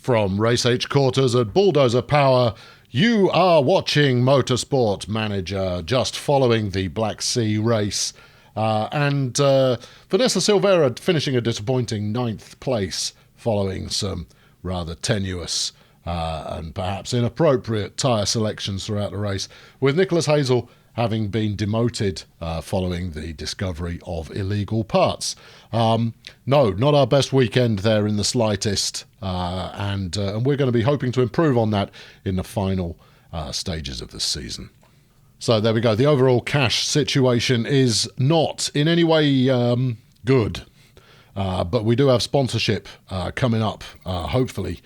From Race H quarters at Bulldozer Power, you are watching Motorsport Manager, just following the Black Sea race. And Vanessa Silveira finishing a disappointing 9th place following some rather tenuous and perhaps inappropriate tyre selections throughout the race, with Nicholas Hazel having been demoted following the discovery of illegal parts. No, not our best weekend there in the slightest, and we're going to be hoping to improve on that in the final stages of the season. So there we go. The overall cash situation is not in any way good, but we do have sponsorship coming up, hopefully,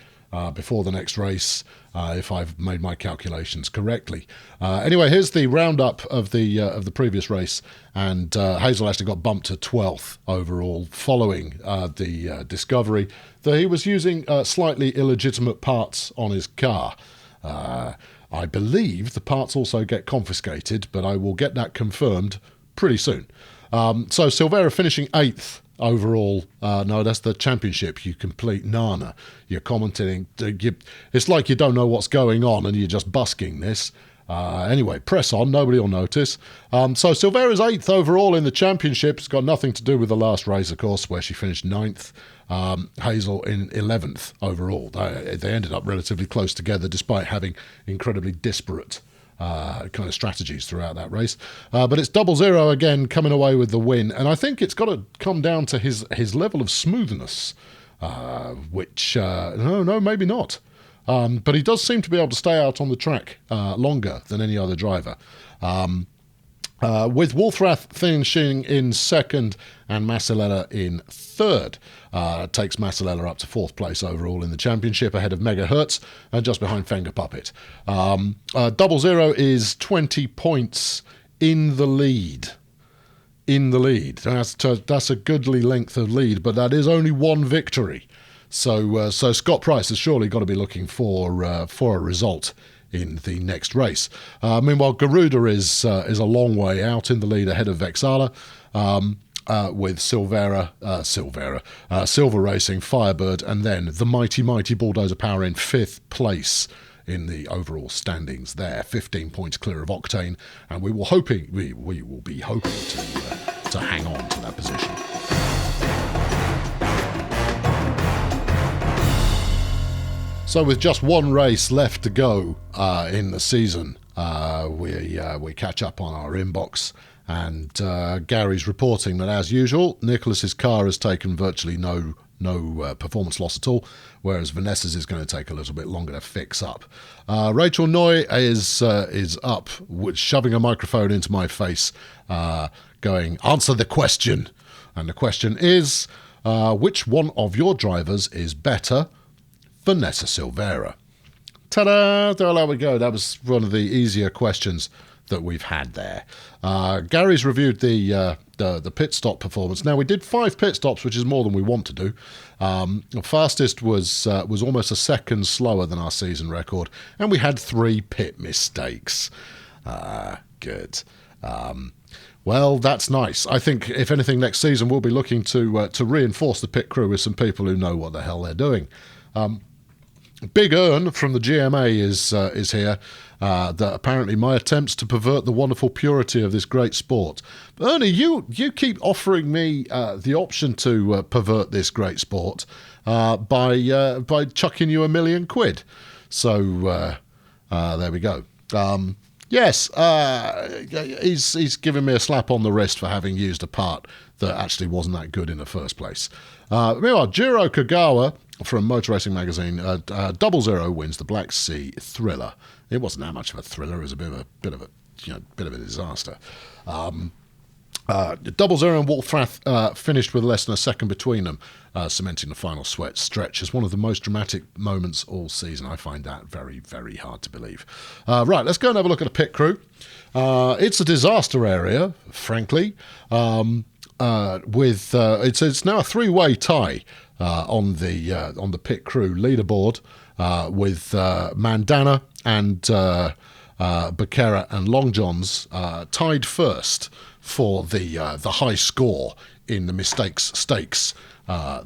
before the next race, if I've made my calculations correctly. Anyway, here's the roundup of the previous race, and Hazel actually got bumped to 12th overall following the discovery that he was using slightly illegitimate parts on his car. I believe the parts also get confiscated, but I will get that confirmed pretty soon. So Silveira finishing 8th overall. No, that's the championship, you complete nana. You're commentating. It's like you don't know what's going on and you're just busking this. Anyway, press on. Nobody will notice. So Silveira's 8th overall in the championship. It's got nothing to do with the last race, of course, where she finished 9th. Hazel in 11th overall. They ended up relatively close together despite having incredibly disparate kind of strategies throughout that race. But it's 0-0 again, coming away with the win. And I think it's got to come down to his level of smoothness, which, no, maybe not. But he does seem to be able to stay out on the track longer than any other driver. With Wolfrath finishing in 2nd and Masilella in 3rd. Takes Masilella up to 4th place overall in the championship, ahead of Megahertz and just behind Fenga Puppet. 0-0 is 20 points in the lead. That's a goodly length of lead, but that is only one victory. So Scott Price has surely got to be looking for a result in the next race. Meanwhile, Garuda is a long way out in the lead, ahead of Vexala, with Silver Racing, Firebird, and then the mighty Bulldozer Power in 5th place in the overall standings there, 15 points clear of Octane, and we will be hoping to hang on to that position. So with just one race left to go in the season, we catch up on our inbox, and Gary's reporting that, as usual, Nicholas's car has taken virtually no performance loss at all, whereas Vanessa's is going to take a little bit longer to fix up. Rachel Noy is up, shoving a microphone into my face, going, "Answer the question." And the question is, which one of your drivers is better? Vanessa Silveira. Ta-da! There we go. That was one of the easier questions that we've had there. Gary's reviewed the pit stop performance. Now, we did 5 pit stops, which is more than we want to do. The fastest was almost a second slower than our season record, and we had 3 pit mistakes. Good. Well, that's nice. I think, if anything, next season we'll be looking to reinforce the pit crew with some people who know what the hell they're doing. Big Ern from the GMA is here. That apparently my attempts to pervert the wonderful purity of this great sport. Ernie, you keep offering me the option to pervert this great sport by chucking you £1 million. So there we go. Yes, he's giving me a slap on the wrist for having used a part that actually wasn't that good in the first place. Meanwhile, Jiro Kagawa from Motor Racing Magazine, 0-0 wins the Black Sea Thriller. It wasn't that much of a thriller; it was a bit of a disaster. 0-0 and Wolfrath finished with less than a second between them, cementing the final stretch as one of the most dramatic moments all season. I find that very, very hard to believe. Right, let's go and have a look at the pit crew. It's a disaster area, frankly. It's now a 3-way tie on the pit crew leaderboard, with Mandana and Becerra and Long Johns tied first for the high score in the mistakes stakes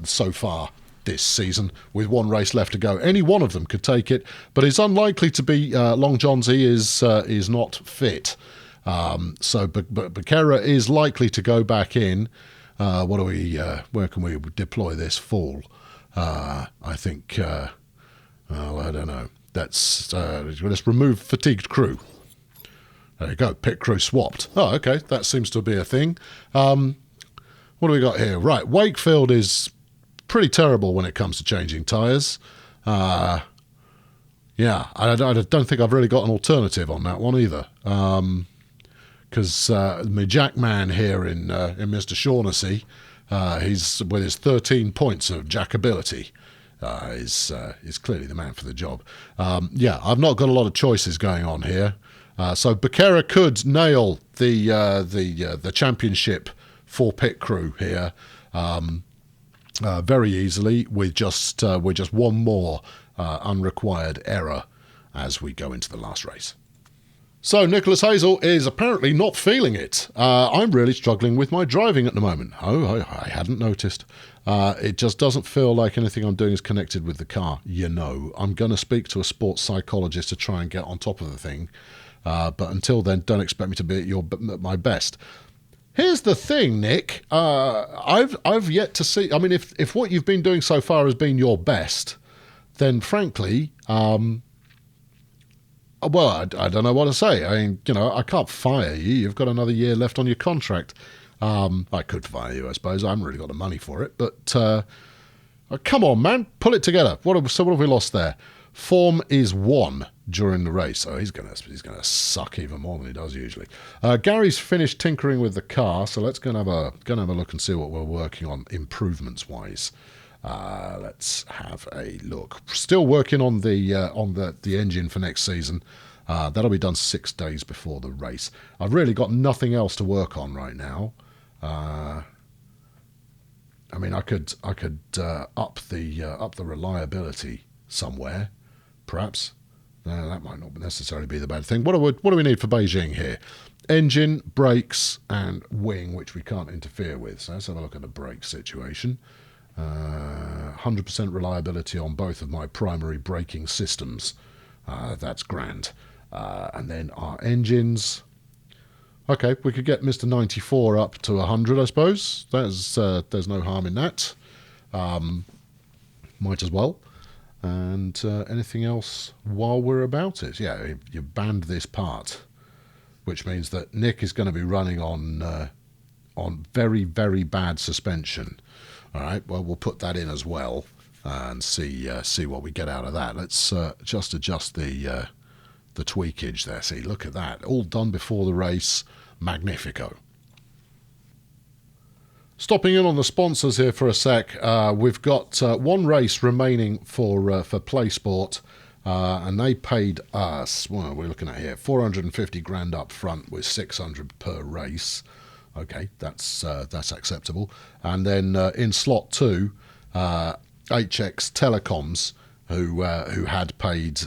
so far this season with one race left to go. Any one of them could take it, but it's unlikely to be Long John's. He is not fit. So Becerra is likely to go back in. Where can we deploy this fall? I think, I don't know. Let's remove fatigued crew. There you go, pit crew swapped. Oh, okay, that seems to be a thing. What do we got here? Right, Wakefield is pretty terrible when it comes to changing tyres. Yeah, I don't think I've really got an alternative on that one either. Because my Jackman here in Mr. Shaughnessy, he's with his 13 points of jackability, is clearly the man for the job. Yeah, I've not got a lot of choices going on here. So Becerra could nail the championship for pit crew here very easily with just one more unrequired error as we go into the last race. So Nicholas Hazel is apparently not feeling it. I'm really struggling with my driving at the moment. Oh, I hadn't noticed. It just doesn't feel like anything I'm doing is connected with the car. You know, I'm going to speak to a sports psychologist to try and get on top of the thing. But until then, don't expect me to be at my best. Here's the thing, Nick. I've yet to see. I mean, if what you've been doing so far has been your best, then frankly, well, I don't know what to say. I mean, I can't fire you. You've got another year left on your contract. I could fire you, I suppose. I haven't really got the money for it. But come on, man, pull it together. What have we lost there? Form is 1 during the race. Oh, he's gonna suck even more than he does usually. Gary's finished tinkering with the car, so let's go and have a look and see what we're working on improvements wise. Let's have a look. Still working on the engine for next season. That'll be done 6 days before the race. I've really got nothing else to work on right now. I mean, I could up the reliability somewhere, perhaps. That might not necessarily be the bad thing. What do we need for Beijing here? Engine, brakes, and wing, which we can't interfere with. So let's have a look at the brake situation. 100% reliability on both of my primary braking systems. That's grand. And then our engines. Okay, we could get Mr. 94 up to 100, I suppose. There's no harm in that. Might as well. And anything else while we're about it? Yeah, you banned this part, which means that Nick is going to be running on very, very bad suspension. All right, well, we'll put that in as well and see what we get out of that. Let's just adjust the tweakage there. See, look at that. All done before the race. Magnifico. Stopping in on the sponsors here for a sec. We've got one race remaining for PlaySport, and they paid us, what are we looking at here, 450 grand up front with 600 per race. Okay, that's acceptable. And then in slot 2, HX Telecoms, who had paid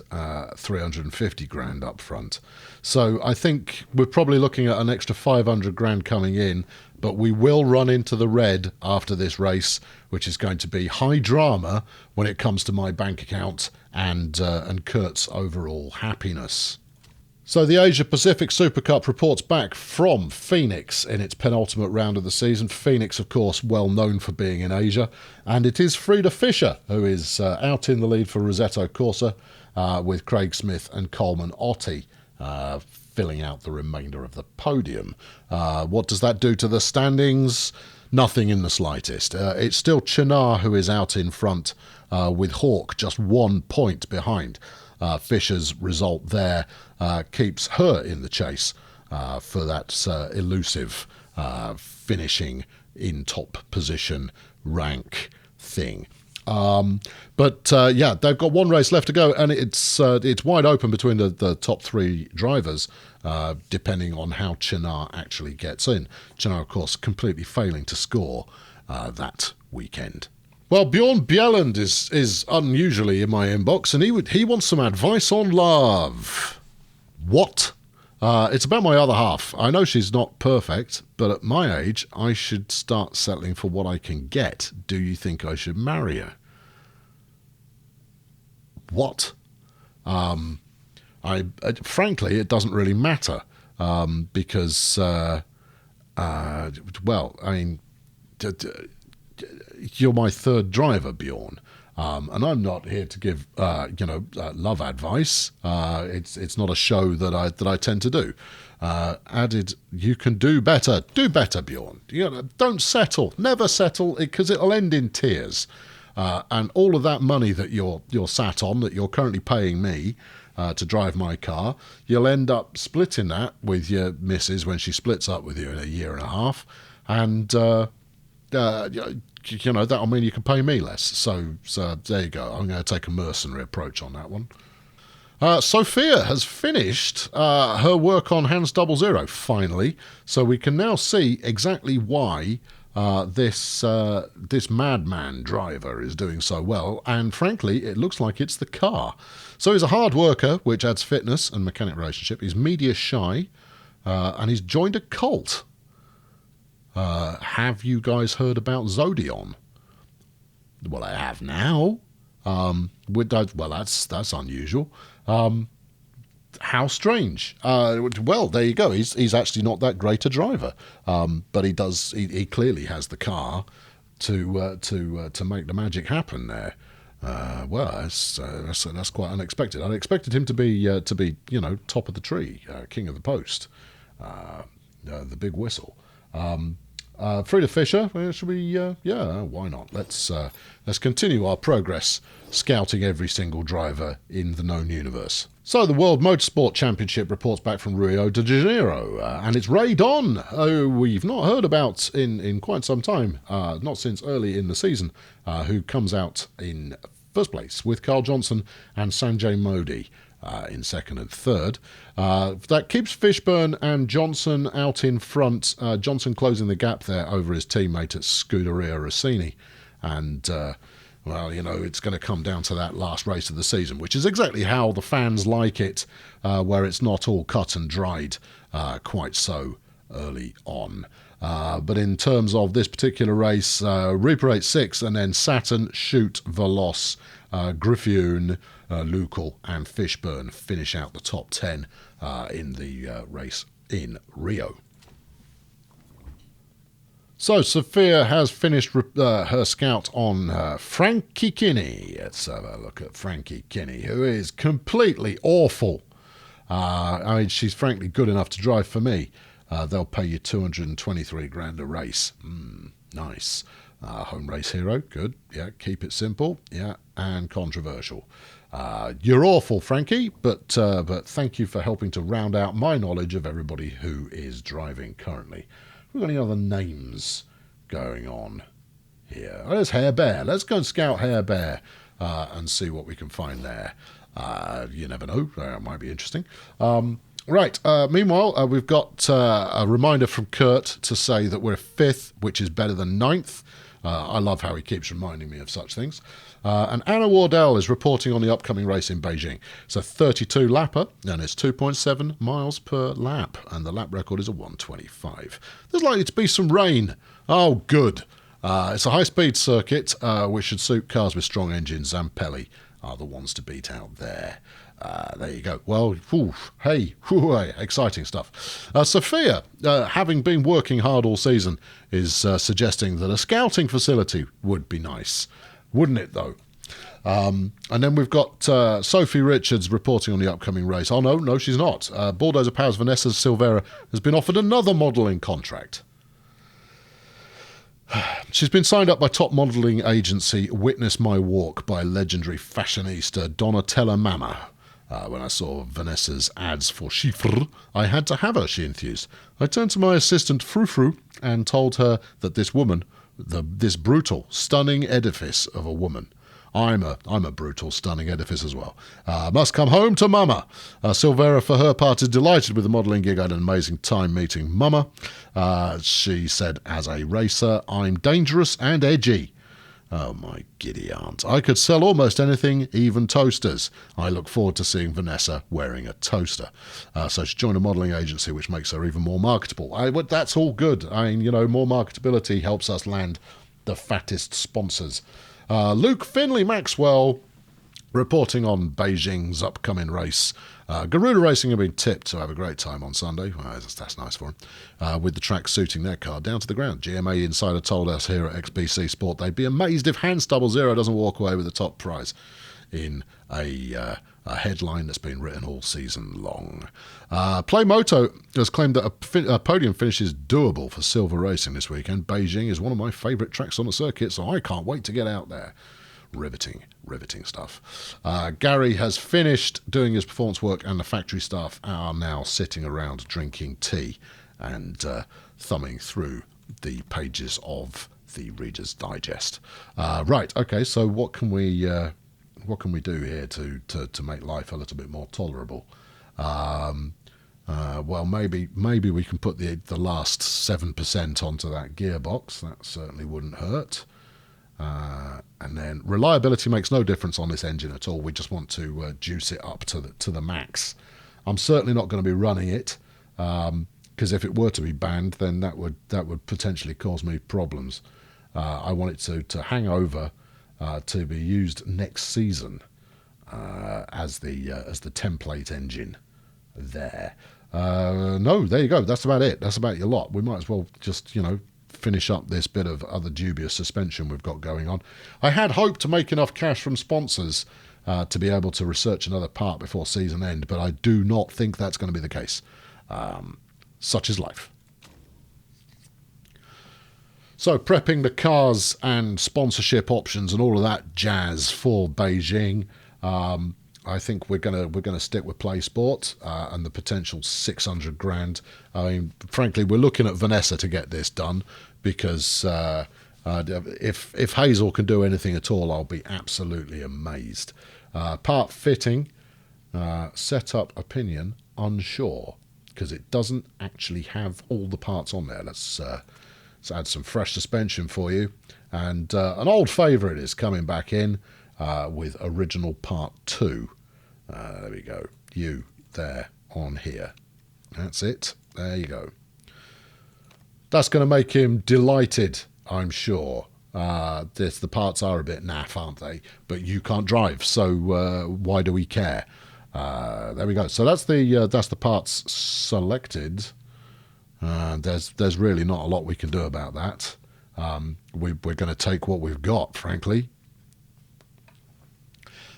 350 grand up front. So I think we're probably looking at an extra 500 grand coming in, but we will run into the red after this race, which is going to be high drama when it comes to my bank account and Kurt's overall happiness. So the Asia Pacific Super Cup reports back from Phoenix in its penultimate round of the season. Phoenix, of course, well known for being in Asia. And it is Frida Fischer who is out in the lead for Rosetto Corsa with Craig Smith and Coleman Ottey filling out the remainder of the podium. What does that do to the standings? Nothing in the slightest. It's still Chinar who is out in front with Hawk just 1 point behind. Fisher's result there keeps her in the chase for that elusive finishing in top position rank thing. But they've got one race left to go, and it's wide open between the top 3 drivers, depending on how Chinar actually gets in. Chinar, of course, completely failing to score that weekend. Well, Bjorn Bjelland is unusually in my inbox, and he wants some advice on love. What? It's about my other half. I know she's not perfect, but at my age, I should start settling for what I can get. Do you think I should marry her? what? Frankly, it doesn't really matter because, well, I mean, you're my third driver, Bjorn. And I'm not here to give, love advice. It's not a show that I tend to do. Added, you can do better. Do better, Bjorn. Don't settle. Never settle, because it'll end in tears. And all of that money that you're sat on, that you're currently paying me to drive my car, you'll end up splitting that with your missus when she splits up with you in a year and a half. And that'll mean you can pay me less. So there you go. I'm going to take a mercenary approach on that one. Sophia has finished her work on Hans 00 finally, so we can now see exactly why this madman driver is doing so well, and frankly, it looks like it's the car. So he's a hard worker, which adds fitness and mechanic relationship. He's media shy, and he's joined a cult. Have you guys heard about Zodion? Well, I have now. Well, that's unusual. How strange. Well, there you go. He's actually not that great a driver, but he clearly has the car to make the magic happen there. Well, that's quite unexpected. I expected him to be top of the tree, king of the post, the big whistle. Frida Fisher, should we? Why not? Let's continue our progress, scouting every single driver in the known universe. So the World Motorsport Championship reports back from Rio de Janeiro, and it's Ray Don, who we've not heard about in quite some time, not since early in the season, who comes out in first place with Carl Johnson and Sanjay Modi in second and third. That keeps Fishburne and Johnson out in front. Johnson closing the gap there over his teammate at Scuderia Rossini. And, it's going to come down to that last race of the season, which is exactly how the fans like it, where it's not all cut and dried quite so early on. But in terms of this particular race, Reaper 86 and then Saturn, Shoot, Veloz, Griffioen, Lucal and Fishburne finish out the top 10 in the race in Rio. So Sophia has finished her scout on Frankie Kinney. Let's have a look at Frankie Kinney, who is completely awful. She's frankly good enough to drive for me. They'll pay you 223 grand a race. Nice. Home race hero, good. Yeah, keep it simple. Yeah, and controversial. You're awful, Frankie, but thank you for helping to round out my knowledge of everybody who is driving currently. Have we got any other names going on here? Oh, there's Hair Bear. Let's go and scout Hair Bear and see what we can find there. You never know. It might be interesting. Right. Meanwhile, we've got a reminder from Kurt to say that we're fifth, which is better than ninth. I love how he keeps reminding me of such things. And Anna Wardell is reporting on the upcoming race in Beijing. It's a 32 lapper, and it's 2.7 miles per lap, and the lap record is a 1:25. There's likely to be some rain. Oh, good. It's a high-speed circuit, which should suit cars with strong engines. Zampelli are the ones to beat out there. There you go. Well, hey, exciting stuff. Sophia, having been working hard all season, is suggesting that a scouting facility would be nice. Wouldn't it, though? And then we've got Sophie Richards reporting on the upcoming race. Oh, no, she's not. Bulldozer Powers Vanessa Silvera has been offered another modelling contract. She's been signed up by top modelling agency Witness My Walk by legendary fashionista Donatella Mama. When I saw Vanessa's ads for Chiffre, I had to have her, she enthused. I turned to my assistant Frou and told her that this woman, this brutal, stunning edifice of a woman, I'm a brutal, stunning edifice as well, must come home to Mama. Silvera, for her part, is delighted with the modelling gig. I had an amazing time meeting Mama. She said, as a racer, I'm dangerous and edgy. Oh, my giddy aunt. I could sell almost anything, even toasters. I look forward to seeing Vanessa wearing a toaster. So she joined a modelling agency, which makes her even more marketable. That's all good. More marketability helps us land the fattest sponsors. Luke Finley Maxwell Reporting on Beijing's upcoming race, Garuda Racing have been tipped to have a great time on Sunday. Well, that's nice for them. With the track suiting their car down to the ground. GMA Insider told us here at XBC Sport they'd be amazed if Hans 00 doesn't walk away with the top prize in a headline that's been written all season long. Playmoto has claimed that a podium finish is doable for Silver Racing this weekend. Beijing is one of my favourite tracks on the circuit, so I can't wait to get out there. Riveting stuff. Gary has finished doing his performance work, and the factory staff are now sitting around drinking tea and thumbing through the pages of the Reader's Digest. Right, okay, so what can we do here to make life a little bit more tolerable? Well, maybe we can put the last 7% onto that gearbox. That certainly wouldn't hurt. And then reliability makes no difference on this engine at all. We just want to juice it up to the max. I'm certainly not going to be running it because if it were to be banned, then that would potentially cause me problems. I want it to hang over to be used next season as the template engine there. No, there you go. That's about it. That's about your lot. We might as well just finish up this bit of other dubious suspension we've got going on. I had hoped to make enough cash from sponsors to be able to research another part before season end, but I do not think that's going to be the case. Such is life. So prepping the cars and sponsorship options and all of that jazz for Beijing. I think we're gonna stick with Play Sport and the potential 600 grand. I mean, frankly, we're looking at Vanessa to get this done because if Hazel can do anything at all, I'll be absolutely amazed. Part fitting, setup opinion unsure because it doesn't actually have all the parts on there. Let's add some fresh suspension for you, and an old favourite is coming back in with original part 2. There we go. You there on here. That's it. There you go. That's going to make him delighted, I'm sure. The parts are a bit naff, aren't they? But you can't drive, so why do we care? There we go. So that's the parts selected. There's really not a lot we can do about that. We're going to take what we've got, frankly.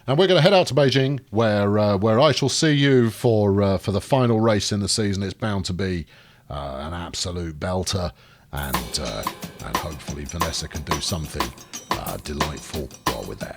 And we're going to head out to Beijing, where I shall see you for the final race in the season. It's bound to be an absolute belter, and hopefully Vanessa can do something delightful while we're there.